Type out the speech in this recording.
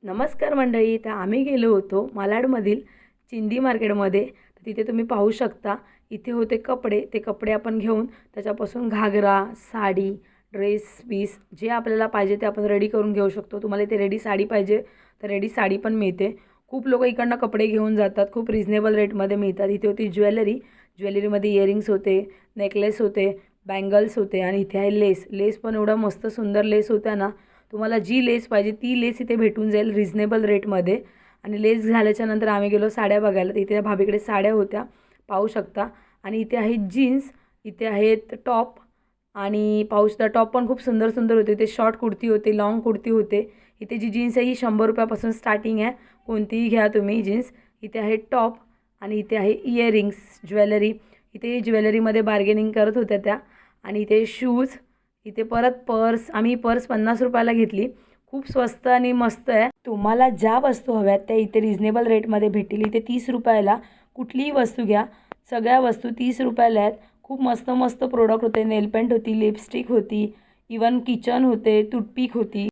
नमस्कार मंडळी. तर आम्ही गेलो होतो मालाडमधील चिंदी मार्केटमध्ये. तर तिथे तुम्ही पाहू शकता इथे होते कपडे. ते कपडे आपण घेऊन त्याच्यापासून घागरा, साडी, ड्रेस पीस जे आपल्याला पाहिजे ते आपण रेडी करून घेऊ शकतो. तुम्हाला इथे रेडी साडी पाहिजे तर रेडी साडी पण मिळते. खूप लोक इकडनं कपडे घेऊन जातात. खूप रिजनेबल रेटमध्ये मिळतात. इथे होती ज्वेलरीमध्ये इयरिंग्स होते, नेकलेस होते, बँगल्स होते आणि इथे आहे लेस पण एवढा मस्त सुंदर लेस होत्या ना. तुम्हाला जी लेस पाहिजे ती लेस इथे भेटून जाईल रिजनेबल रेटमध्ये. आणि लेस झाल्याच्यानंतर आम्ही गेलो साड्या बघायला. तर इथे त्या भाभीकडे साड्या होत्या, पाहू शकता. आणि इथे आहेत जीन्स, इथे आहेत टॉप आणि पाहू शकता टॉप पण खूप सुंदर सुंदर होते. इथे शॉर्ट कुर्ती होते, लॉंग कुर्ती होते. इथे जी जीन्स आहे ही 100 रुपयापासून स्टार्टिंग आहे. कोणतीही घ्या तुम्ही जीन्स. इथे आहे टॉप आणि इथे आहे इयरिंग्स, ज्वेलरी. इथे ज्वेलरीमध्ये बार्गेनिंग करत होत्या त्या. आणि इथे शूज, इथे परत पर्स. आम्ही पर्स 50 रुपयाला घेतली. खूप स्वस्त आणि मस्त आहे. तुम्हाला ज्या वस्तू हव्यात त्या इथे रिजनेबल रेटमध्ये भेटतील. इथे 30 रुपयाला कुठलीही वस्तू घ्या, सगळ्या वस्तू 30 रुपयाला आहेत. खूप मस्त मस्त प्रोडक्ट होते. नेलपेंट होती, लिपस्टिक होती, इवन किचन होते, टूथपिक होती.